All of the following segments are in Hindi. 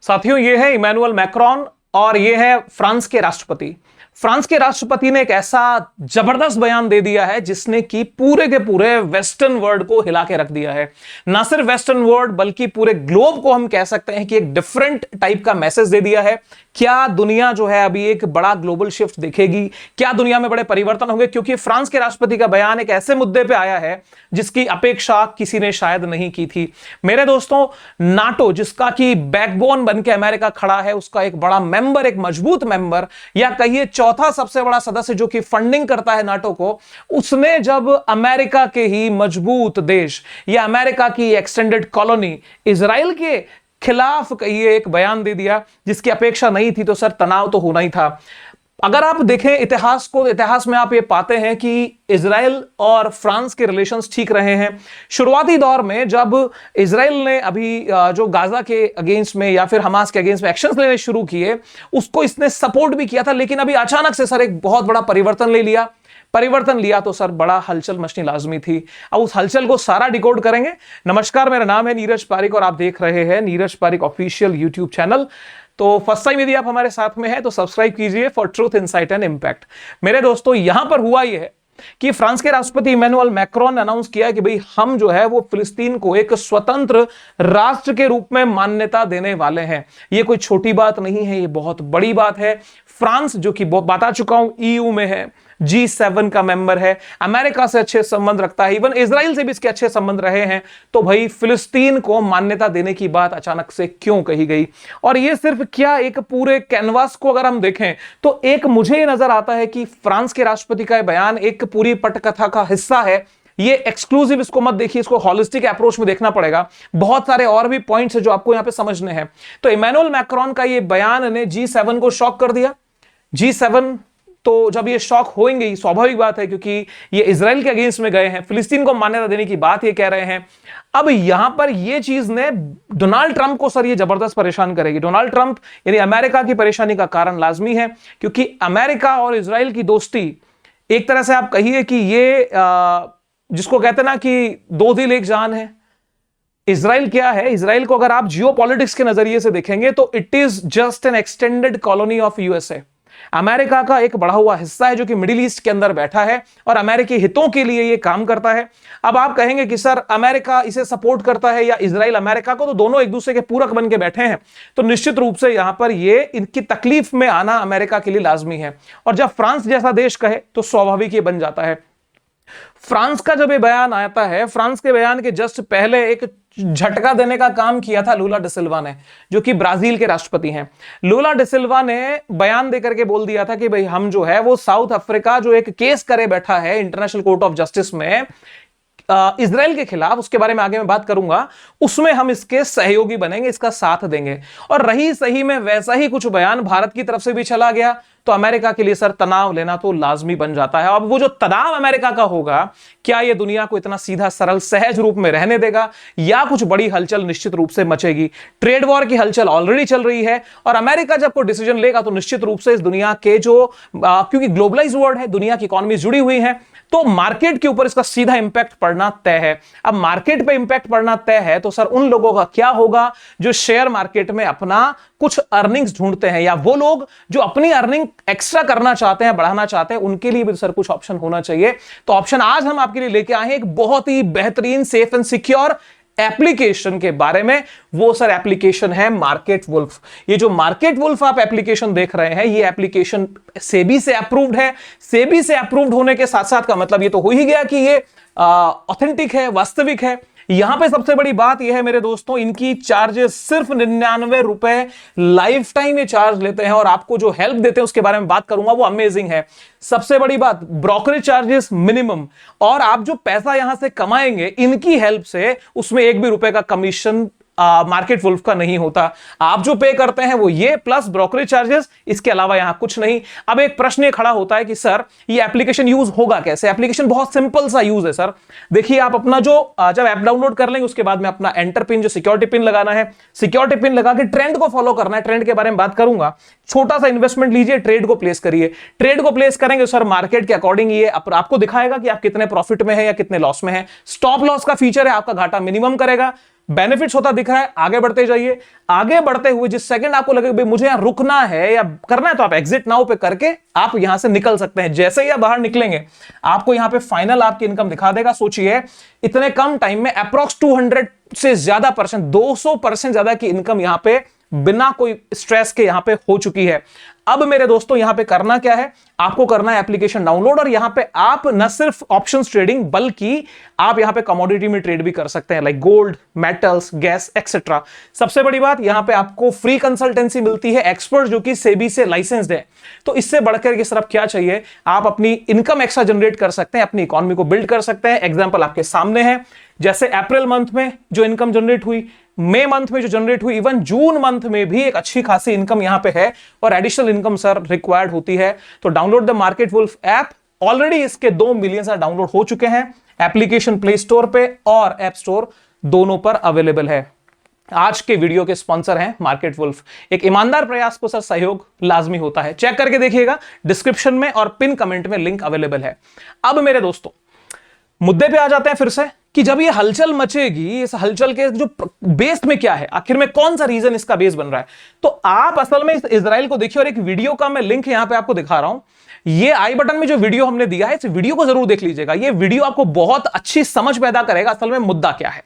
साथियों, ये है इमैनुअल मैक्रोन और ये है फ्रांस के राष्ट्रपति। फ्रांस के राष्ट्रपति ने एक ऐसा जबरदस्त बयान दे दिया है जिसने कि पूरे के पूरे वेस्टर्न वर्ल्ड को हिला के रख दिया है। ना सिर्फ वेस्टर्न वर्ल्ड बल्कि पूरे ग्लोब को हम कह सकते हैं कि एक डिफरेंट टाइप का मैसेज दे दिया है। क्या दुनिया जो है अभी एक बड़ा ग्लोबल शिफ्ट देखेगी, क्या दुनिया में बड़े परिवर्तन होंगे, क्योंकि फ्रांस के राष्ट्रपति का बयान एक ऐसे मुद्दे पे आया है जिसकी अपेक्षा किसी ने शायद नहीं की थी। मेरे दोस्तों, नाटो जिसका कि बैकबोन बन के अमेरिका खड़ा है, उसका एक बड़ा मेंबर, एक मजबूत मेंबर या कहिए चौथा सबसे बड़ा सदस्य जो कि फंडिंग करता है नाटो को, उसने जब अमेरिका के ही मजबूत देश या अमेरिका की एक्सटेंडेड कॉलोनी इजराइल के खिलाफ कहिए एक बयान दे दिया जिसकी अपेक्षा नहीं थी, तो सर तनाव तो होना ही था। अगर आप देखें इतिहास को, इतिहास में आप ये पाते हैं कि इजराइल और फ्रांस के रिलेशंस ठीक रहे हैं। शुरुआती दौर में जब इजराइल ने अभी जो गाजा के अगेंस्ट में या फिर हमास के अगेंस्ट में एक्शंस लेने शुरू किए, उसको इसने सपोर्ट भी किया था, लेकिन अभी अचानक से सर एक बहुत बड़ा परिवर्तन लिया तो सर बड़ा हलचल मचनी लाजमी थी। अब उस हलचल को सारा डिकोड करेंगे। नमस्कार, मेरा नाम है नीरज पारिक और आप देख रहे हैं Neeraj Pareek official YouTube channel. तो फर्स्ट टाइम यदि आप हमारे साथ में हैं तो सब्सक्राइब कीजिए for truth, insight and impact. मेरे दोस्तों, यहां पर हुआ यह है कि फ्रांस के राष्ट्रपति इमैनुअल मैक्रोन ने अनाउंस किया कि भाई हम जो है वो फिलिस्तीन को एक स्वतंत्र राष्ट्र के रूप में मान्यता देने वाले हैं। ये कोई छोटी बात नहीं है, ये बहुत बड़ी बात है। फ्रांस जो कि बता चुका हूं ईयू में है, G7 का मेंबर है, अमेरिका से अच्छे संबंध रखता है, इवन इजराइल से भी इसके अच्छे संबंध रहे हैं। तो भाई फिलिस्तीन को मान्यता देने की बात अचानक से क्यों कही गई? और ये सिर्फ क्या, एक पूरे कैनवास को अगर हम देखें तो एक मुझे ये नजर आता है कि फ्रांस के राष्ट्रपति का बयान एक पूरी पटकथा का हिस्सा है। ये एक्सक्लूसिव इसको मत देखिए, इसको हॉलिस्टिक अप्रोच में देखना पड़ेगा। बहुत सारे और भी पॉइंट्स है जो आपको यहां पे समझने हैं। तो इमैनुअल मैक्रोन का ये बयान ने G7 को शॉक कर दिया। G7 तो जब ये शॉक होंगे, स्वाभाविक बात है, क्योंकि ये इजराइल के अगेंस्ट में गए हैं, फिलिस्तीन को मान्यता देने की बात ये कह रहे हैं। अब यहां पर ये चीज ने डोनाल्ड ट्रंप को सर ये जबरदस्त परेशान करेगी। डोनाल्ड ट्रंप यानी अमेरिका की परेशानी का कारण लाजमी है, क्योंकि अमेरिका और इजराइल की दोस्ती एक तरह से आप कहिए कि ये जिसको कहते हैं ना कि दो दिल एक जान है। इजराइल क्या है? इजराइल को अगर आप जियोपॉलिटिक्स के नजरिए से देखेंगे तो it is just an extended colony of USA. America का एक बढ़ा हुआ हिस्सा है जो कि मिडिल ईस्ट के अंदर बैठा है और अमेरिकी हितों के लिए ये काम करता है। अब आप कहेंगे कि सर अमेरिका इसे सपोर्ट करता है या इजराइल अमेरिका को, तो दोनों एक दूसरे के पूरक बन के बैठे हैं। तो निश्चित रूप से यहां पर ये इनकी तकलीफ में आना अमेरिका के लिए लाजमी है। और जब फ्रांस जैसा देश कहे तो स्वाभाविक ये बन जाता है। फ्रांस का जब ये बयान आता है, फ्रांस के बयान के जस्ट पहले एक झटका देने का काम किया था लूला डिसिल्वा ने, जो कि ब्राजील के राष्ट्रपति हैं। लूला डिसिल्वा ने बयान देकर के बोल दिया था कि भाई हम जो है वो साउथ अफ्रीका जो एक केस करे बैठा है इंटरनेशनल कोर्ट ऑफ जस्टिस में इजराइल के खिलाफ, उसके बारे में आगे मैं बात करूंगा, उसमें हम इसके सहयोगी बनेंगे, इसका साथ देंगे। और रही सही में वैसा ही कुछ बयान भारत की तरफ से भी चला गया, तो अमेरिका के लिए सर तनाव लेना तो लाजमी बन जाता है। अब वो जो तनाव अमेरिका का होगा, क्या ये दुनिया को इतना सीधा सरल सहज रूप में रहने देगा या कुछ बड़ी हलचल निश्चित रूप से मचेगी? ट्रेड वॉर की हलचल ऑलरेडी चल रही है और अमेरिका जब कोई डिसीजन लेगा तो निश्चित रूप से इस दुनिया के जो क्योंकि ग्लोबलाइज वर्ल्ड है, दुनिया की इकोनॉमी जुड़ी हुई है, तो मार्केट के ऊपर इसका सीधा इंपैक्ट पड़ना तय है। अब मार्केट पे इंपैक्ट पड़ना तय है तो सर उन लोगों का क्या होगा जो शेयर मार्केट में अपना कुछ अर्निंग्स ढूंढते हैं, या वो लोग जो अपनी अर्निंग एक्स्ट्रा करना चाहते हैं, बढ़ाना चाहते हैं, उनके लिए भी सर कुछ ऑप्शन होना चाहिए। तो ऑप्शन आज हम आपके लिए लेके आए हैं एक बहुत ही बेहतरीन, सेफ एंड सिक्योर एप्लीकेशन के बारे में। वो सर एप्लीकेशन है मार्केट वुल्फ। ये जो मार्केट वुल्फ आप एप्लीकेशन देख रहे हैं, ये एप्लीकेशन सेबी से अप्रूव्ड है। सेबी से अप्रूव्ड होने के साथ साथ का मतलब ये तो हो ही गया कि ये ऑथेंटिक है, वास्तविक है। यहां पे सबसे बड़ी बात यह है मेरे दोस्तों, इनकी चार्जेस सिर्फ 99 रुपए लाइफ टाइम ये चार्ज लेते हैं और आपको जो हेल्प देते हैं उसके बारे में बात करूंगा, वो अमेजिंग है। सबसे बड़ी बात, ब्रोकरेज चार्जेस मिनिमम, और आप जो पैसा यहां से कमाएंगे इनकी हेल्प से, उसमें एक भी रुपए का कमीशन मार्केट वुल्फ का नहीं होता। आप जो पे करते हैं वो ये प्लस ब्रोकरेज चार्जेस, इसके अलावा यहां कुछ नहीं। अब एक प्रश्न ये खड़ा होता है कि सर ये एप्लीकेशन यूज होगा कैसे? एप्लीकेशन बहुत सिंपल सा यूज है सर। देखिए, आप अपना जो जब ऐप डाउनलोड कर लेंगे उसके बाद में अपना एंटर पिन, जो सिक्योरिटी पिन लगाना है, सिक्योरिटी पिन लगा के ट्रेंड को फॉलो करना है। ट्रेंड के बारे में बात करूंगा। छोटा सा इन्वेस्टमेंट लीजिए, ट्रेड को प्लेस करिए। ट्रेड को प्लेस करेंगे सर मार्केट के अकॉर्डिंग ये आपको दिखाएगा कि आप कितने प्रॉफिट में है या कितने लॉस में है। स्टॉप लॉस का फीचर है, आपका घाटा मिनिमम करेगा। बेनिफिट्स होता दिख रहा है, आगे बढ़ते जाइए। आगे बढ़ते हुए जिस सेकंड आपको लगे भाई मुझे यहां रुकना है या करना है, तो आप एग्जिट नाउ पे करके आप यहां से निकल सकते हैं। जैसे ही आप बाहर निकलेंगे आपको यहां पे फाइनल आपकी इनकम दिखा देगा। सोचिए इतने कम टाइम में अप्रॉक्स 200 से ज्यादा परसेंट, 200% ज्यादा की इनकम यहां पे बिना कोई स्ट्रेस के यहां पे हो चुकी है। अब मेरे दोस्तों यहां पे करना क्या है, आपको करना है एप्लीकेशन डाउनलोड, और यहां पे आप न सिर्फ ऑप्शंस ट्रेडिंग बल्कि आप यहां पे कमोडिटी में ट्रेड भी कर सकते हैं, like gold, metals, gas etcetera. सबसे बड़ी बात यहां पे आपको फ्री कंसल्टेंसी मिलती है, एक्सपर्ट जो कि सेबी से लाइसेंस्ड है। तो इससे बढ़कर के सिर्फ क्या चाहिए, आप अपनी इनकम एक्स्ट्रा जनरेट कर सकते हैं, अपनी इकोनॉमी को बिल्ड कर सकते हैं। एग्जांपल आपके सामने है, जैसे अप्रैल मंथ में जो इनकम जनरेट हुई, मई मंथ में जो जनरेट हुई, इवन जून मंथ में भी एक अच्छी खासी इनकम यहां पे है, और एडिशनल इनकम सर रिक्वायर्ड होती है। तो download the Market Wolf app. Already इसके 2 मिलियन से डाउनलोड हो चुके हैं। एप्लीकेशन प्ले स्टोर पे और ऐप स्टोर दोनों पर अवेलेबल है। आज के वीडियो के स्पॉन्सर हैं मार्केट वुल्फ। एक ईमानदार प्रयास को सर सहयोग लाजमी होता है, चेक करके देखिएगा, डिस्क्रिप्शन में और पिन कमेंट में लिंक अवेलेबल है। अब मेरे दोस्तों मुद्दे पे आ जाते हैं फिर से, कि जब ये हलचल मचेगी, इस हलचल के जो बेस में क्या है, आखिर में कौन सा रीजन इसका बेस बन रहा है। तो आप असल में इस इजराइल को देखिए, और एक वीडियो का मैं लिंक यहां पे आपको दिखा रहा हूं। ये आई बटन में जो वीडियो हमने दिया है, इस वीडियो को जरूर देख लीजिएगा। ये वीडियो आपको बहुत अच्छी समझ पैदा करेगा असल में मुद्दा क्या है।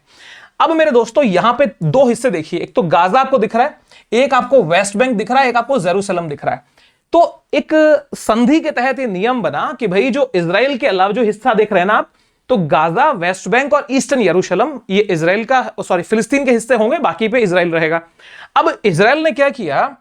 अब मेरे दोस्तों यहां पे 2 हिस्से देखिए, एक तो गाजा आपको दिख रहा है, एक आपको वेस्ट बैंक दिख रहा है, एक आपको जेरूसलम दिख रहा है। तो एक संधि के तहत ये नियम बना कि भाई जो इजराइल के अलावा जो हिस्सा देख रहे हैं ना आप, तो गाजा, वेस्ट बैंक और ईस्टर्न यरूशलेम ये इजराइल का, सॉरी फिलिस्तीन के हिस्से होंगे, बाकी पे इजराइल रहेगा। अब इजराइल ने क्या किया,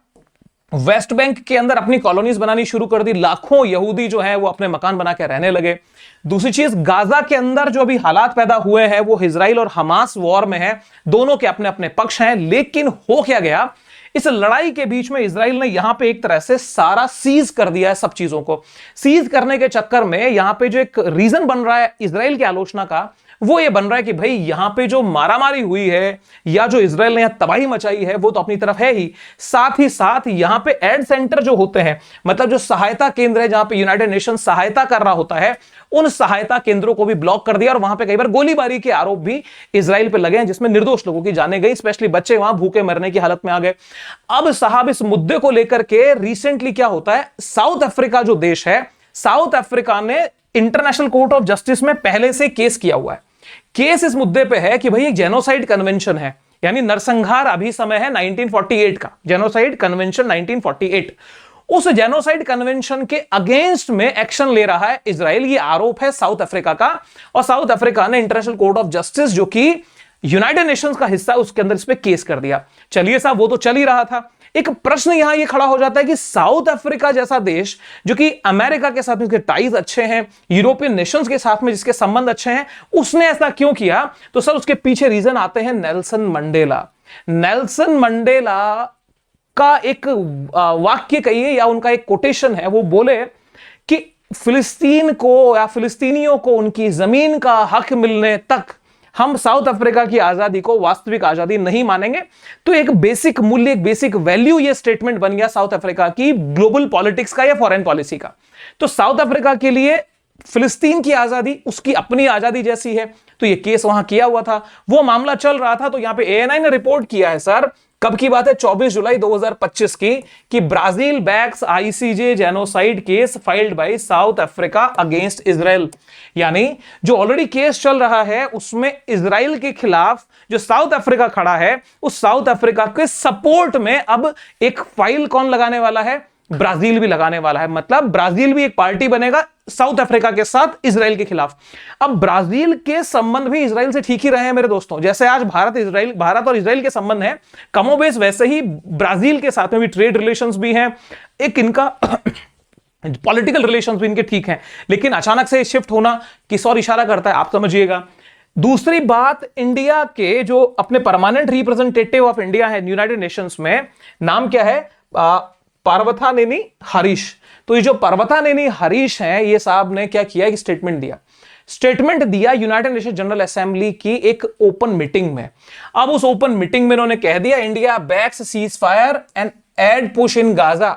वेस्ट बैंक के अंदर अपनी कॉलोनीज बनानी शुरू कर दी, लाखों यहूदी जो है वो अपने मकान बना के रहने लगे। दूसरी चीज, गाजा के अंदर जो अभी हालात पैदा हुए हैं वो इजराइल और हमास वॉर में है, दोनों के अपने अपने पक्ष हैं। लेकिन हो क्या गया, इस लड़ाई के बीच में इजराइल ने यहां पे एक तरह से सारा सीज कर दिया है। सब चीजों को सीज करने के चक्कर में यहां पे जो एक रीजन बन रहा है इजराइल की आलोचना का, वो ये बन रहा है कि भाई यहां पे जो मारामारी हुई है या जो इजराइल ने यहां तबाही मचाई है वो तो अपनी तरफ है ही साथ यहां पे एड सेंटर जो होते हैं, मतलब जो सहायता केंद्र है जहां पे यूनाइटेड नेशन सहायता कर रहा होता है, उन सहायता केंद्रों को भी ब्लॉक कर दिया, और वहां पे कई बार गोलीबारी के आरोप भी इजराइल पे लगे हैं, जिसमें निर्दोष लोगों की जानें गई, स्पेशली बच्चे वहां भूखे मरने की हालत में आ गए। अब साहब इस मुद्दे को लेकर के रिसेंटली क्या होता है, साउथ अफ्रीका जो देश है, साउथ अफ्रीका ने इंटरनेशनल कोर्ट ऑफ जस्टिस में पहले से केस किया हुआ है। केस इस मुद्दे पे है कि भाई एक जेनोसाइड कन्वेंशन है, यानी नरसंहार अभी समय है 1948 का, जेनोसाइड कन्वेंशन 1948। उस जेनोसाइड कन्वेंशन के अगेंस्ट में एक्शन ले रहा है इजराइल, ये आरोप है साउथ अफ्रीका का, और साउथ अफ्रीका ने इंटरनेशनल कोर्ट ऑफ जस्टिस जो कि यूनाइटेड नेशंस का हिस्सा, उसके अंदर इस पे केस कर दिया। चलिए साहब, वो तो चल ही रहा था। एक प्रश्न यहां ये खड़ा हो जाता है कि साउथ अफ्रीका जैसा देश जो कि अमेरिका के साथ इसके टाइज अच्छे हैं, यूरोपियन नेशंस के साथ में जिसके संबंध अच्छे हैं, उसने ऐसा क्यों किया। तो सर उसके पीछे रीजन आते हैं नेल्सन मंडेला। नेल्सन मंडेला का एक वाक्य कहिए या उनका एक कोटेशन है, वो बोले कि फिलिस्तीन को या फिलिस्तीनियों को उनकी जमीन का हक मिलने तक हम साउथ अफ्रीका की आजादी को वास्तविक आजादी नहीं मानेंगे। तो एक बेसिक मूल्य, एक बेसिक वैल्यू, ये स्टेटमेंट बन गया साउथ अफ्रीका की ग्लोबल पॉलिटिक्स का या फॉरेन पॉलिसी का। तो साउथ अफ्रीका के लिए फिलिस्तीन की आजादी उसकी अपनी आजादी जैसी है। तो ये केस वहां किया हुआ था, वो मामला चल रहा था। तो यहां पे एएनआई ने रिपोर्ट किया है सर, कब की बात है, 24 जुलाई 2025 की, कि Brazil backs ICJ genocide case filed by South Africa against Israel. यानी जो ऑलरेडी केस चल रहा है उसमें इजराइल के खिलाफ जो साउथ अफ्रीका खड़ा है, उस साउथ अफ्रीका के सपोर्ट में अब एक फाइल कौन लगाने वाला है, ब्राजील भी लगाने वाला है। मतलब ब्राजील भी एक पार्टी बनेगा साउथ अफ्रीका के साथ इजराइल के खिलाफ। अब ब्राजील के संबंध भी इजराइल से ठीक ही रहे हैं मेरे दोस्तों, जैसे आज भारत और इजराइल के संबंध हैं कमोबेश, वैसे ही ब्राजील के साथ में भी ट्रेड रिलेशंस भी हैं, एक इनका पॉलिटिकल रिलेशंस भी इनके ठीक हैं। लेकिन अचानक से शिफ्ट होना किस और इशारा करता है, आप समझिएगा। दूसरी बात, इंडिया के जो अपने परमानेंट रिप्रेजेंटेटिव ऑफ इंडिया है यूनाइटेड नेशंस में, नाम क्या है, पार्वथानेनी हरीश। तो ये जो पार्वथानेनी हरीश हैं, ये साहब ने क्या किया, एक स्टेटमेंट दिया यूनाइटेड नेशन जनरल असेंबली की एक ओपन मीटिंग में। अब उस ओपन मीटिंग में इन्होंने कह दिया India backs ceasefire and aid push in Gaza.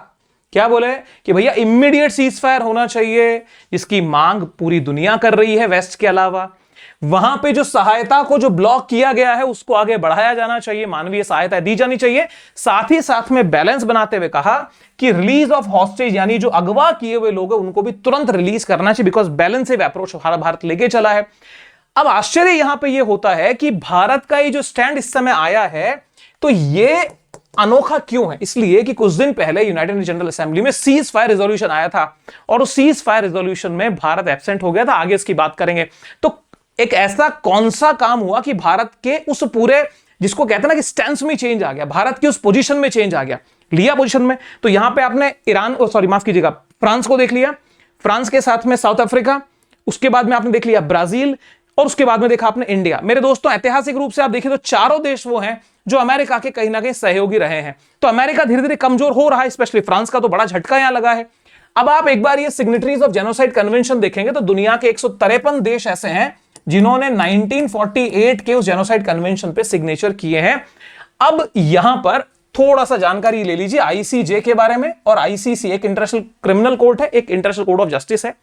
क्या बोले कि भैया इमीडिएट सीज फायर होना चाहिए, जिसकी मांग पूरी दुनिया कर रही है वेस्ट के अलावा। वहां पे जो सहायता को जो ब्लॉक किया गया है उसको आगे बढ़ाया जाना चाहिए, मानवीय सहायता दी जानी चाहिए। साथ ही साथ में बैलेंस बनाते हुए कहा कि रिलीज ऑफ हॉस्टेज, यानी जो अगवा किए हुए लोग हैं उनको भी तुरंत रिलीज करना चाहिए, बिकॉज बैलेंसिव अप्रोच भारत लेके चला है। अब आश्चर्य यहां पे ये होता है कि भारत का ये जो स्टैंड इस समय आया है, तो ये अनोखा क्यों है? इसलिए कि कुछ दिन पहले यूनाइटेड जनरल असेंबली में सीज फायर रेजोल्यूशन आया था और उस सीज फायर रेजोल्यूशन में भारत एब्सेंट हो गया था। आगे इसकी बात करेंगे। तो एक ऐसा कौन सा काम हुआ कि भारत के उस पूरे, जिसको कहते हैं ना कि स्टैंस में चेंज आ गया, भारत की उस पोजीशन में चेंज आ गया, लिया पोजीशन में। तो यहां पे आपने ईरान, सॉरी माफ कीजिएगा, फ्रांस को देख लिया, फ्रांस के साथ में साउथ अफ्रीका, उसके बाद में आपने देख लिया ब्राजील, और उसके बाद में देखा आपने इंडिया। मेरे दोस्तों ऐतिहासिक रूप से आप देखिए तो चारों देश वो हैं जो अमेरिका के कहीं ना कहीं सहयोगी रहे हैं। तो अमेरिका धीरे धीरे कमजोर हो रहा है, स्पेशली फ्रांस का तो बड़ा झटका यहां लगा है। अब आप एक बार ये सिग्नेटरीज ऑफ जेनोसाइड कन्वेंशन देखेंगे तो दुनिया के 153 देश ऐसे हैं जिन्होंने 1948 के उस जेनोसाइड कन्वेंशन पे सिग्नेचर किए हैं। अब यहां पर थोड़ा सा जानकारी ले लीजिए आईसीजे के बारे में। और आईसीसी एक इंटरनेशनल क्रिमिनल कोर्ट है, एक इंटरनेशनल कोर्ट ऑफ जस्टिस है।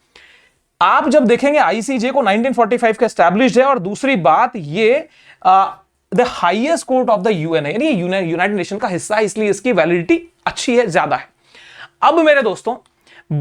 आप जब देखेंगे आईसीजे को 1945 का एस्टैब्लिश्ड है, और दूसरी बात ये the highest court of the UN है, यानी यूनाइटेड नेशन का हिस्सा है, इसलिए इसकी वैलिडिटी अच्छी है, ज्यादा है। अब मेरे दोस्तों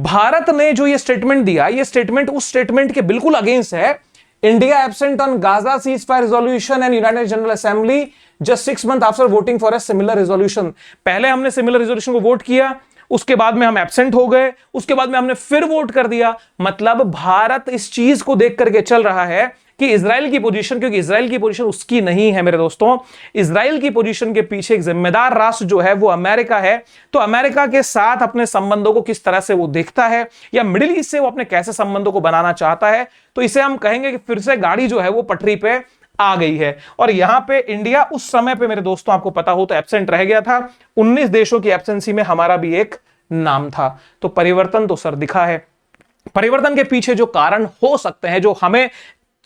भारत ने जो ये स्टेटमेंट दिया, ये स्टेटमेंट उस स्टेटमेंट के बिल्कुल अगेंस्ट है। India absent on Gaza cease fire resolution and United general assembly just 6 months after voting for a similar resolution. पहले हमने सिमिलर रेजोल्यूशन को वोट किया, उसके बाद में हम एब्सेंट हो गए, उसके बाद में हमने फिर वोट कर दिया। मतलब भारत इस चीज को देख करके चल रहा है कि इजराइल की पोजीशन, क्योंकि इजराइल की पोजीशन उसकी नहीं है मेरे दोस्तों, इजराइल की पोजीशन के पीछे एक जिम्मेदार राष्ट्र जो है वो अमेरिका है। तो अमेरिका के साथ अपने संबंधों को किस तरह से वो देखता है, या मिडिल ईस्ट से वो अपने कैसे संबंधों को बनाना चाहता है, तो इसे हम कहेंगे कि फिर से गाड़ी जो है वो पटरी पे आ गई है। और यहां पे इंडिया उस समय पे मेरे दोस्तों आपको पता हो तो एब्सेंट रह गया था। 19 देशों की एब्सेंसी में हमारा भी एक नाम था। तो परिवर्तन तो सर दिखा है। परिवर्तन के पीछे जो कारण हो सकते हैं, जो हमें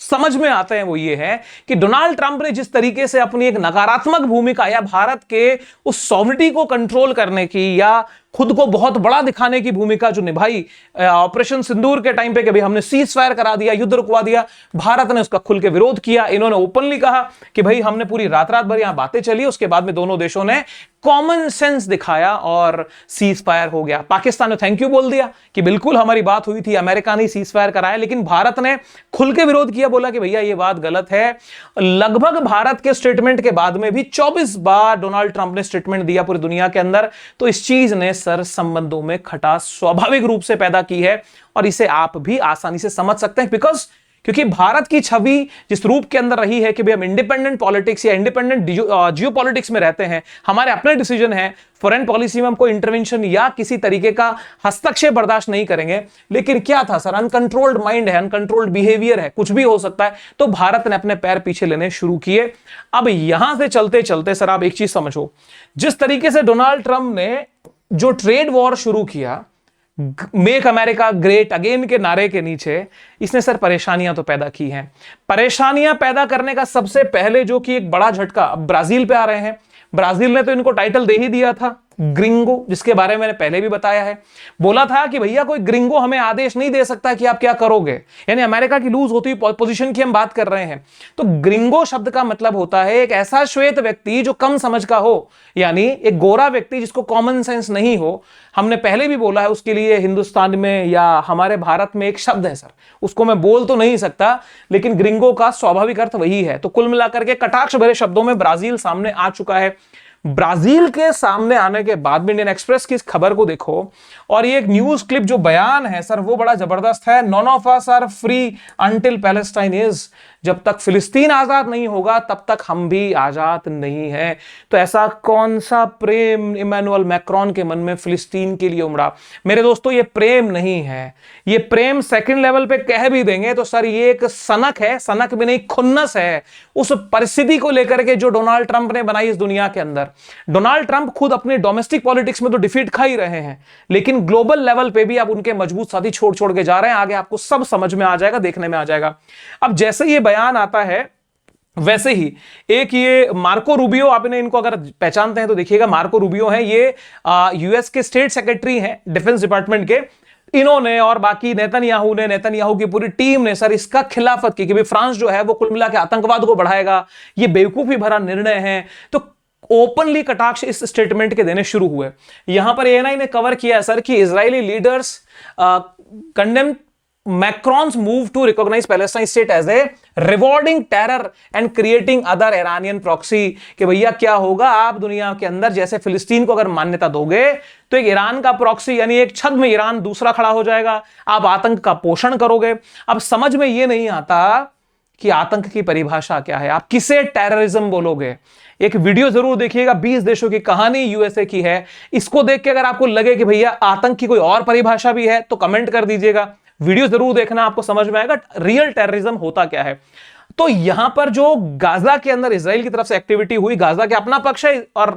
समझ में आते हैं, वो ये है कि डोनाल्ड ट्रंप ने जिस तरीके से अपनी एक नकारात्मक भूमिका या भारत के उस सॉवरिटी को कंट्रोल करने की या खुद को बहुत बड़ा दिखाने की भूमिका जो निभाई ऑपरेशन सिंदूर के टाइम पे कि भाई हमने सीज फायर करा दिया, युद्ध रुकवा दिया, भारत ने उसका खुल के विरोध किया। इन्होंने ओपनली कहा कि भाई हमने पूरी रात रात भर यहां बातें चली, उसके बाद में दोनों देशों ने कॉमन सेंस दिखाया और सीज फायर हो गया। पाकिस्तान ने थैंक यू बोल दिया कि बिल्कुल हमारी बात हुई थी, अमेरिका ने सीज फायर कराया, लेकिन भारत ने खुल के विरोध किया, बोला कि भैया ये बात गलत है। लगभग भारत के स्टेटमेंट के बाद में भी 24 बार डोनाल्ड ट्रंप ने स्टेटमेंट दिया पूरी दुनिया के अंदर। तो इस चीज ने सर संबंधों में खटास स्वाभाविक रूप से पैदा की है, और इसे आप भी आसानी से समझ सकते हैं, बिकॉज क्योंकि भारत की छवि जिस रूप के अंदर रही है कि भाई हम इंडिपेंडेंट पॉलिटिक्स या इंडिपेंडेंट जियोपॉलिटिक्स में रहते हैं, हमारे अपने डिसीजन है, फॉरेन पॉलिसी में हम कोई इंटरवेंशन या किसी तरीके का हस्तक्षेप बर्दाश्त नहीं करेंगे। लेकिन क्या था सर, अनकंट्रोल्ड माइंड है, अनकंट्रोल्ड बिहेवियर है, कुछ भी हो सकता है। तो भारत ने अपने पैर पीछे लेने शुरू किए। अब यहां से चलते चलते सर आप एक चीज समझो, जिस तरीके से डोनाल्ड ट्रंप ने जो ट्रेड वॉर शुरू किया, मेक अमेरिका ग्रेट अगेन के नारे के नीचे, इसने सर परेशानियां तो पैदा की हैं। परेशानियां पैदा करने का सबसे पहले जो कि एक बड़ा झटका, अब ब्राजील पे आ रहे हैं। ब्राजील ने तो इनको टाइटल दे ही दिया था ग्रिंगो, जिसके बारे में मैंने पहले भी बताया है। बोला था कि भैया कोई ग्रिंगो हमें आदेश नहीं दे सकता कि आप क्या करोगे, यानी अमेरिका की लूज होती हुई पोजीशन की हम बात कर रहे हैं। तो ग्रिंगो शब्द का मतलब होता है एक ऐसा श्वेत व्यक्ति जो कम समझ का हो, यानी एक गोरा व्यक्ति जिसको कॉमन सेंस नहीं हो। हमने पहले भी बोला है उसके लिए हिंदुस्तान में या हमारे भारत में एक शब्द है सर, उसको मैं बोल तो नहीं सकता, लेकिन ग्रिंगो का स्वाभाविक अर्थ वही है। तो कुल मिलाकर के कटाक्ष भरे शब्दों में ब्राजील सामने आ चुका है। ब्राजील के सामने आने के बाद में इंडियन एक्सप्रेस की इस खबर को देखो, और ये एक न्यूज क्लिप जो बयान है सर वो बड़ा जबरदस्त है। None of us are free until Palestine is, जब तक फिलिस्तीन आजाद नहीं होगा तब तक हम भी आजाद नहीं है। तो ऐसा कौन सा प्रेम इमैनुअल मैक्रोन के मन में फिलिस्तीन के लिए उमड़ा? मेरे दोस्तों ये प्रेम नहीं है, ये प्रेम सेकंड लेवल पे कह भी देंगे तो सर ये एक सनक है, सनक भी नहीं खुन्नस है उस परिस्थिति को लेकर के जो डोनाल्ड ट्रंप ने बनाई इस दुनिया के अंदर। डोनाल्ड ट्रंप खुद अपने डोमेस्टिक पॉलिटिक्स में तो डिफीट खा ही रहे हैं, लेकिन ग्लोबल लेवल पे भी अब उनके मजबूत साथी छोड़ छोड़ के जा रहे हैं। आगे आपको सब समझ में आ जाएगा, देखने में आ जाएगा। अब जैसे ये बयान आता है वैसे ही एक ये मार्को रूबियो, आपने इनको अगर पहचानते हैं तो देखिएगा, मार्को रूबियो है ये यूएस के स्टेट सेक्रेटरी हैं डिफेंस डिपार्टमेंट के। इन्होंने और बाकी नेतन्याहू की पूरी टीम ने सर इसका खिलाफत की कि भाई फ्रांस जो है वो कुल मिला के आतंकवाद को बढ़ाएगा, ये बेवकूफी भरा निर्णय है। तो ओपनली कटाक्ष इस स्टेटमेंट के देने शुरू हुए। यहां पर एएनआई ने कवर किया सर कि Israeli leaders condemn Macron's move to recognize Palestine state as a rewarding terror and creating other Iranian proxy, कि भैया क्या होगा, आप दुनिया के अंदर जैसे फिलिस्तीन को अगर मान्यता दोगे तो एक ईरान का प्रॉक्सी यानी एक छद्म ईरान दूसरा खड़ा हो जाएगा, आप आतंक का पोषण करोगे। अब समझ में यह नहीं आता कि आतंक की परिभाषा क्या है, आप किसे टेररिज्म बोलोगे। एक वीडियो जरूर देखिएगा, 20 देशों की कहानी यूएसए की है। इसको देख के अगर आपको लगे कि भैया आतंक की कोई और परिभाषा भी है तो कमेंट कर दीजिएगा, वीडियो जरूर देखना, आपको समझ में आएगा रियल टेररिज्म होता क्या है। तो यहां पर जो गाजा के अंदर इजराइल की तरफ से एक्टिविटी हुई, गाजा के अपना पक्ष है और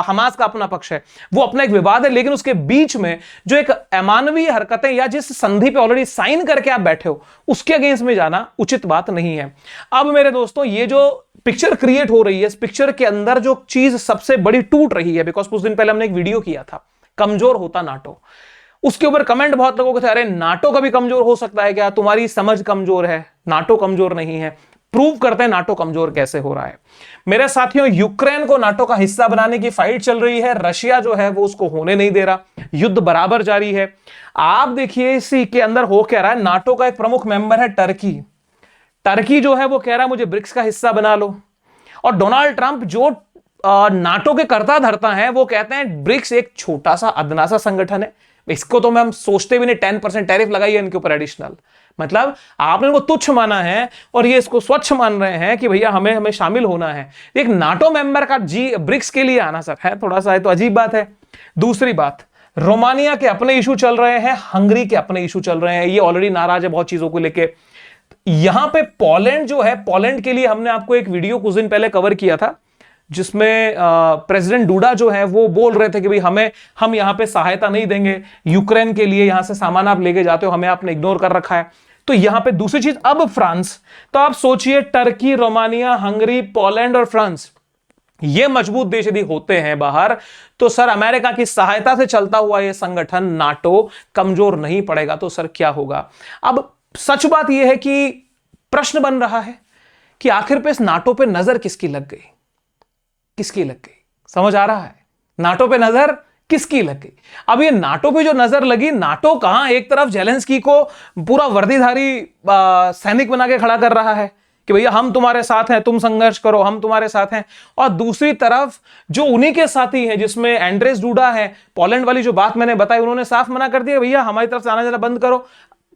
हमास का अपना पक्ष है, वो अपना एक विवाद है, लेकिन उसके बीच में जो एक अमानवीय हरकतें या जिस संधि पे ऑलरेडी साइन करके आप बैठे हो उसके अगेंस्ट में जाना उचित बात नहीं है। अब मेरे दोस्तों, ये जो पिक्चर क्रिएट हो रही है, इस पिक्चर के अंदर जो चीज सबसे बड़ी टूट रही है, बिकॉज कुछ दिन पहले हमने एक वीडियो किया था कमजोर होता नाटो, उसके ऊपर कमेंट बहुत लोगों के थे, अरे नाटो कभी कमजोर हो सकता है क्या, तुम्हारी समझ कमजोर है, नाटो कमजोर नहीं है। प्रूव करते हैं नाटो कमजोर कैसे हो रहा है। मेरे साथियों, यूक्रेन को नाटो का हिस्सा बनाने की फाइट चल रही है, रशिया जो है वो उसको होने नहीं दे रहा, युद्ध बराबर जारी है। आप देखिए इसी के अंदर हो क्या रहा है, नाटो का एक प्रमुख मेंबर है टर्की। टर्की जो है वो कह रहा है मुझे ब्रिक्स का हिस्सा बना लो, और डोनाल्ड ट्रंप जो नाटो के कर्ता धर्ता है वो कहते हैं ब्रिक्स एक छोटा सा अदना सा संगठन है, इसको तो हम सोचते भी नहीं, 10% टैरिफ लगाइए इनके ऊपर एडिशनल। मतलब आपने इनको तुच्छ माना है और ये इसको स्वच्छ मान रहे हैं कि भैया हमें शामिल होना है। एक नाटो मेंबर का ब्रिक्स के लिए आना सर है थोड़ा सा है तो अजीब बात है। दूसरी बात, रोमानिया के अपने इशू चल रहे हैं, हंगरी के अपने इशू चल रहे हैं, ये ऑलरेडी नाराज है बहुत चीजों को लेके। यहां पे पोलैंड जो है, पोलैंड के लिए हमने आपको एक वीडियो कुछ दिन पहले कवर किया था जिसमें प्रेसिडेंट डूडा जो है वो बोल रहे थे कि भाई हम यहां पे सहायता नहीं देंगे यूक्रेन के लिए, यहां से सामान आप लेके जाते हो, हमें आपने इग्नोर कर रखा है। तो यहां पे दूसरी चीज, अब फ्रांस, तो आप सोचिए टर्की, रोमानिया, हंगरी, पोलैंड और फ्रांस, ये मजबूत देश यदि होते हैं बाहर तो सर अमेरिका की सहायता से चलता हुआ यह संगठन नाटो कमजोर नहीं पड़ेगा। तो सर क्या होगा। अब सच बात यह है कि प्रश्न बन रहा है कि आखिर पे इस नाटो पे नजर किसकी लग गई, किसकी लग गई, समझ आ रहा है, नाटो पे नजर किसकी लग गई। अब ये नाटो पे जो नजर लगी, नाटो कहां एक तरफ जेलेंस्की को पूरा वर्दीधारी सैनिक बना के खड़ा कर रहा है कि भैया हम तुम्हारे साथ हैं, तुम संघर्ष करो, हम तुम्हारे साथ हैं, और दूसरी तरफ जो उन्हीं के साथी हैं जिसमें एंड्रेस डूडा है, पोलैंड वाली जो बात मैंने बताई, उन्होंने साफ मना कर दिया भैया हमारी तरफ से आना जाना बंद करो।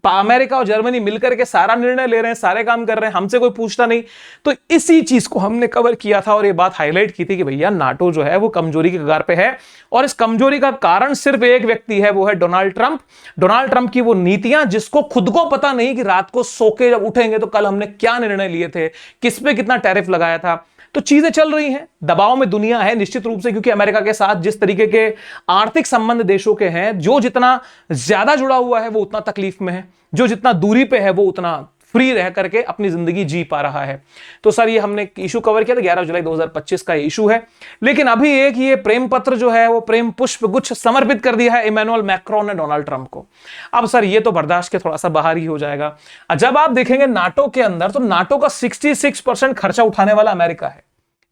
अमेरिका और जर्मनी मिलकर के सारा निर्णय ले रहे हैं, सारे काम कर रहे हैं, हमसे कोई पूछता नहीं। तो इसी चीज को हमने कवर किया था और ये बात हाईलाइट की थी कि भैया नाटो जो है वो कमजोरी की कगार पे है, और इस कमजोरी का कारण सिर्फ एक व्यक्ति है, वो है डोनाल्ड ट्रंप। डोनाल्ड ट्रंप की वो नीतियां जिसको खुद को पता नहीं कि रात को सो के जब उठेंगे तो कल हमने क्या निर्णय लिए थे, किस पे कितना टैरिफ लगाया था। तो चीजें चल रही हैं, दबाव में दुनिया है निश्चित रूप से, क्योंकि अमेरिका के साथ जिस तरीके के आर्थिक संबंध देशों के हैं, जो जितना ज्यादा जुड़ा हुआ है वो उतना तकलीफ में है, जो जितना दूरी पे है वो उतना फ्री रह करके अपनी जिंदगी जी पा रहा है। तो सर ये हमने इशू कवर किया था, 11 जुलाई 2025 का ये इशू है। लेकिन अभी एक ये प्रेम पत्र जो है वो प्रेम पुष्प गुच्छ समर्पित कर दिया है इमैनुअल मैक्रोन ने डोनाल्ड ट्रंप को। अब सर ये तो बर्दाश्त के थोड़ा सा बाहर ही हो जाएगा। जब आप देखेंगे नाटो के अंदर, तो नाटो का 66% खर्चा उठाने वाला अमेरिका है,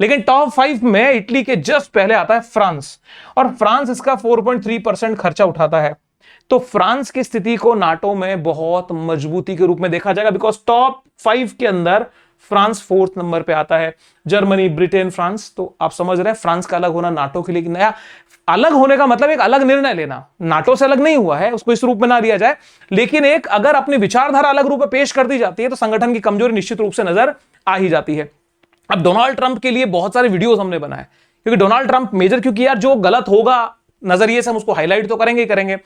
लेकिन टॉप 5 में इटली के जस्ट पहले आता है फ्रांस, और फ्रांस इसका 4.3% खर्चा उठाता है। तो फ्रांस की स्थिति को नाटो में बहुत मजबूती के रूप में देखा जाएगा, बिकॉज टॉप 5 के अंदर फ्रांस 4th नंबर पे आता है, जर्मनी, ब्रिटेन, फ्रांस। तो आप समझ रहे हैं फ्रांस का अलग होना नाटो के लिए नया, अलग होने का मतलब एक अलग निर्णय लेना, नाटो से अलग नहीं हुआ है, उसको इस रूप में ना लिया जाए, लेकिन एक अगर अपनी विचारधारा अलग रूप में पेश कर दी जाती है तो संगठन की कमजोरी निश्चित रूप से नजर आ ही जाती है। अब डोनाल्ड ट्रंप के लिए बहुत सारे वीडियोस हमने बनाए, क्योंकि डोनाल्ड ट्रंप मेजर, क्योंकि यार जो गलत होगा नजरिए से हम उसको हाईलाइट तो करेंगे ही करेंगे।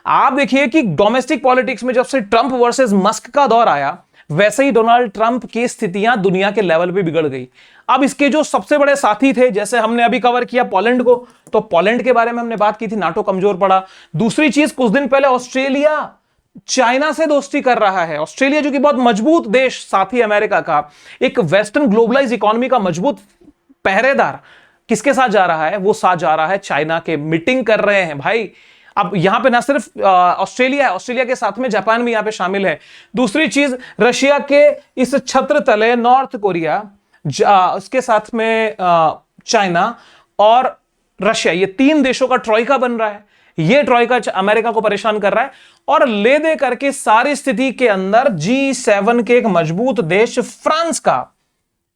आप देखिए कि डोमेस्टिक पॉलिटिक्स में जब से ट्रंप वर्सेस मस्क का दौर आया, वैसे ही डोनाल्ड ट्रंप की स्थितियां दुनिया के लेवल पे बिगड़ गई। अब इसके जो सबसे बड़े साथी थे, जैसे हमने अभी कवर किया पोलैंड को, तो पोलैंड के बारे में हमने बात की थी, नाटो कमजोर पड़ा। दूसरी चीज, कुछ दिन पहले ऑस्ट्रेलिया चाइना से दोस्ती कर रहा है। ऑस्ट्रेलिया जो कि बहुत मजबूत देश, साथी अमेरिका का, एक वेस्टर्न ग्लोबलाइज इकोनॉमी का मजबूत पहरेदार, किसके साथ जा रहा है, वो साथ जा रहा है चाइना के। मीटिंग कर रहे हैं भाई, अब यहां पे ना सिर्फ ऑस्ट्रेलिया है, ऑस्ट्रेलिया के साथ में जापान भी यहां पे शामिल है। दूसरी चीज, रशिया के इस छत्र तले नॉर्थ कोरिया, उसके साथ में चाइना और रशिया, ये 3 देशों का ट्रॉइका बन रहा है। ये ट्रॉइका अमेरिका को परेशान कर रहा है और ले दे करके सारी स्थिति के अंदर G7 के एक मजबूत देश फ्रांस का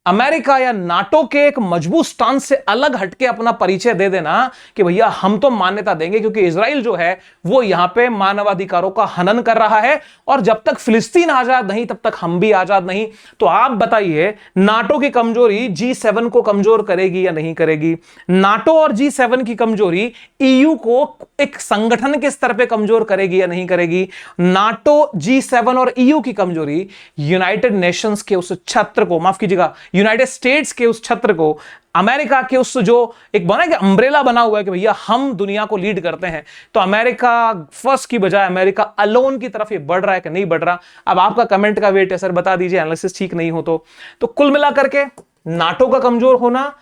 अमेरिका या नाटो के एक मजबूत स्टांस से अलग हटके अपना परिचय दे देना कि भैया हम तो मान्यता देंगे, क्योंकि इजराइल जो है वो यहां पे मानवाधिकारों का हनन कर रहा है और जब तक फिलिस्तीन आजाद नहीं तब तक हम भी आजाद नहीं। तो आप बताइए, नाटो की कमजोरी G7 को कमजोर करेगी या नहीं करेगी? नाटो और G7 की कमजोरी EU को एक संगठन के स्तर पर कमजोर करेगी या नहीं करेगी? नाटो, G7 और EU की कमजोरी यूनाइटेड नेशंस के उस छत्र को, माफ कीजिएगा, यूनाइटेड स्टेट्स के उस छत्र को, अमेरिका के उस जो एक बना कि अम्ब्रेला बना हुआ है कि भैया हम दुनिया को लीड करते हैं, तो अमेरिका फर्स्ट की बजाय अमेरिका अलोन की तरफ ये बढ़ रहा है कि नहीं बढ़ रहा? अब आपका कमेंट का वेट है सर, बता दीजिए एनालिसिस ठीक नहीं हो तो कुल मिलाकर के नाटो का कमजोर होना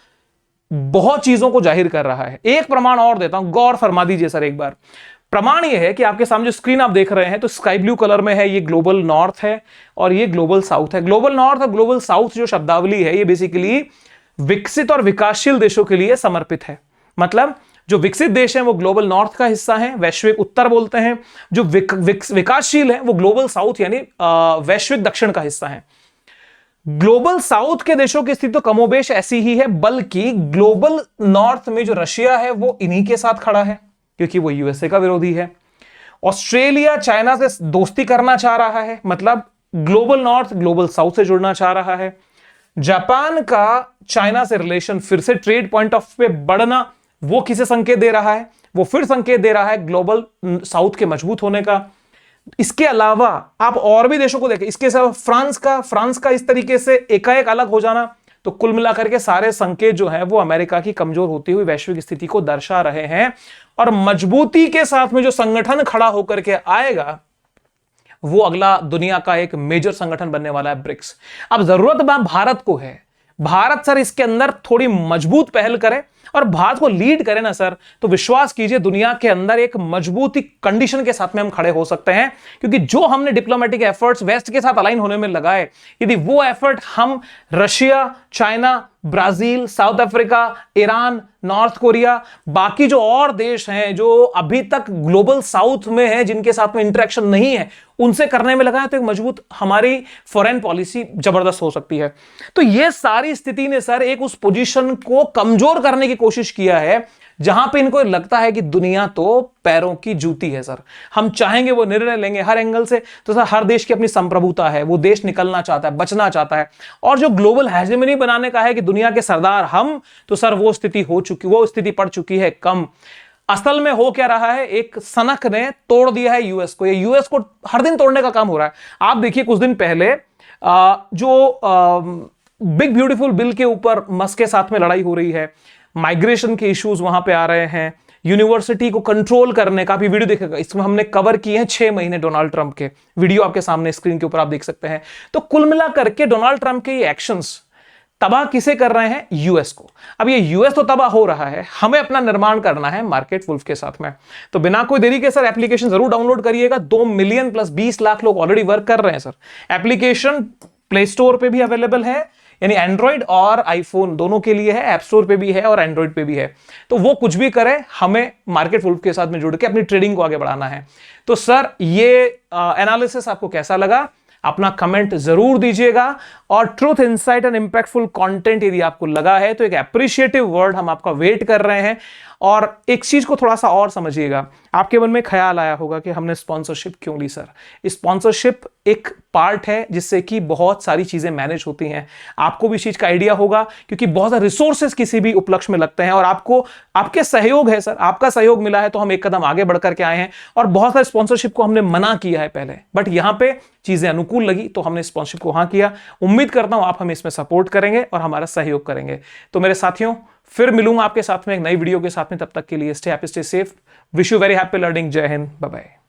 बहुत चीजों को जाहिर कर रहा है। एक प्रमाण और देता हूं, गौर फरमा दीजिए सर एक बार। प्रमाण यह है कि आपके सामने जो स्क्रीन आप देख रहे हैं तो स्काई ब्लू कलर में है, ये ग्लोबल नॉर्थ है और ये ग्लोबल साउथ है। ग्लोबल नॉर्थ और ग्लोबल साउथ जो शब्दावली है ये बेसिकली विकसित और विकासशील देशों के लिए समर्पित है। मतलब जो विकसित देश हैं वो ग्लोबल नॉर्थ का हिस्सा है, वैश्विक उत्तर बोलते हैं। जो विकासशील है वो ग्लोबल साउथ यानी वैश्विक दक्षिण का हिस्सा है। ग्लोबल साउथ के देशों की स्थिति तो कमोबेश ऐसी ही है, बल्कि ग्लोबल नॉर्थ में जो रशिया है वो इन्हीं के साथ खड़ा है क्योंकि वो यूएसए का विरोधी है। ऑस्ट्रेलिया चाइना से दोस्ती करना चाह रहा है, मतलब ग्लोबल नॉर्थ ग्लोबल साउथ से जुड़ना चाह रहा है। जापान का चाइना से रिलेशन फिर से ट्रेड पॉइंट ऑफ पे बढ़ना, वो किसे संकेत दे रहा है? वो फिर संकेत दे रहा है ग्लोबल साउथ के मजबूत होने का। इसके अलावा आप और भी देशों को देखें, इसके अलावा फ्रांस का इस तरीके से एकाएक अलग हो जाना, तो कुल मिलाकर के सारे संकेत जो हैं वो अमेरिका की कमजोर होती हुई वैश्विक स्थिति को दर्शा रहे हैं। और मजबूती के साथ में जो संगठन खड़ा होकर के आएगा वो अगला दुनिया का एक मेजर संगठन बनने वाला है, ब्रिक्स। अब जरूरत भारत को है, भारत सर इसके अंदर थोड़ी मजबूत पहल करे और भारत को लीड करे ना सर, तो विश्वास कीजिए दुनिया के अंदर एक मजबूती कंडीशन के साथ में हम खड़े हो सकते हैं। क्योंकि जो हमने डिप्लोमेटिक एफर्ट्स वेस्ट के साथ अलाइन होने में लगाए, यदि वो एफर्ट हम Russia, China, Brazil, south Africa, Iran, north Korea, बाकी जो और देश हैं जो अभी तक ग्लोबल साउथ में हैं, जिनके साथ में इंटरेक्शन नहीं है, उनसे करने में लगाए तो एक मजबूत हमारी फॉरेन पॉलिसी जबरदस्त हो सकती है। तो ये सारी स्थिति ने सर एक उस पोजीशन को कमजोर करने की कोशिश किया है जहां पे इनको लगता है कि दुनिया तो पैरों की जूती है सर, हम चाहेंगे वो निर्णय लेंगे हर एंगल से। तो सर हर देश की अपनी संप्रभुता है, वो देश निकलना चाहता है, बचना चाहता है, और जो ग्लोबल हेजेमनी बनाने का है कि दुनिया के सरदार हम, तो सर वो स्थिति पड़ चुकी है कम। असल में हो क्या रहा है, एक सनक ने तोड़ दिया है यूएस को, ये यूएस को हर दिन तोड़ने का काम हो रहा है। आप देखिए कुछ दिन पहले जो बिग ब्यूटीफुल बिल के ऊपर मस्क के साथ में लड़ाई हो रही है, माइग्रेशन के इश्यूज वहां पे आ रहे हैं, यूनिवर्सिटी को कंट्रोल करने का भी वीडियो देखेगा, इसमें हमने कवर किए हैं 6 महीने डोनाल्ड ट्रंप के, वीडियो आपके सामने स्क्रीन के ऊपर आप देख सकते हैं। तो कुल मिला करके डोनाल्ड ट्रंप के ये एक्शंस तबाह किसे कर रहे हैं? यूएस को। अब ये यूएस तो तबाह हो रहा है, हमें अपना निर्माण करना है मार्केट वुल्फ के साथ में। तो बिना कोई देरी के सर एप्लीकेशन जरूर डाउनलोड करिएगा। 2 मिलियन प्लस 20 लाख लोग ऑलरेडी वर्क कर रहे हैं सर। एप्लीकेशन प्ले स्टोर पे भी अवेलेबल है, यानी एंड्रॉइड और आईफोन दोनों के लिए है, ऐप स्टोर पे भी है और एंड्रॉइड पे भी है। तो वो कुछ भी करे, हमें मार्केट वुल्फ के साथ में जुड़ के अपनी ट्रेडिंग को आगे बढ़ाना है। तो सर ये एनालिसिस आपको कैसा लगा? अपना कमेंट जरूर दीजिएगा। और truth, insight and impactful content यदि आपको लगा है तो एक एप्रिशिएटिव वर्ड हम आपका वेट कर रहे हैं। और एक चीज को थोड़ा सा और समझिएगा, आपके मन में ख्याल आया होगा कि हमने स्पॉन्सरशिप क्यों ली सर। स्पॉन्सरशिप एक पार्ट है जिससे कि बहुत सारी चीजें मैनेज होती हैं। आपको भी इस चीज का आइडिया होगा क्योंकि बहुत सारे रिसोर्सेस किसी भी उपलक्ष्य में लगते हैं और आपको आपके सहयोग है सर, आपका सहयोग मिला है तो हम एक कदम आगे बढ़कर के आए हैं। और बहुत सारे स्पॉन्सरशिप को हमने मना किया है पहले, बट यहां पे चीजें अनुकूल लगी तो हमने स्पॉन्सरशिप को हाँ किया। उम्मीद करता हूं आप हमें इसमें सपोर्ट करेंगे और हमारा सहयोग करेंगे। तो मेरे साथियों, फिर मिलूंगा आपके साथ में एक नई वीडियो के साथ में। तब तक के लिए stay happy, stay safe, wish you very happy learning. जय हिंद, बाय बाय।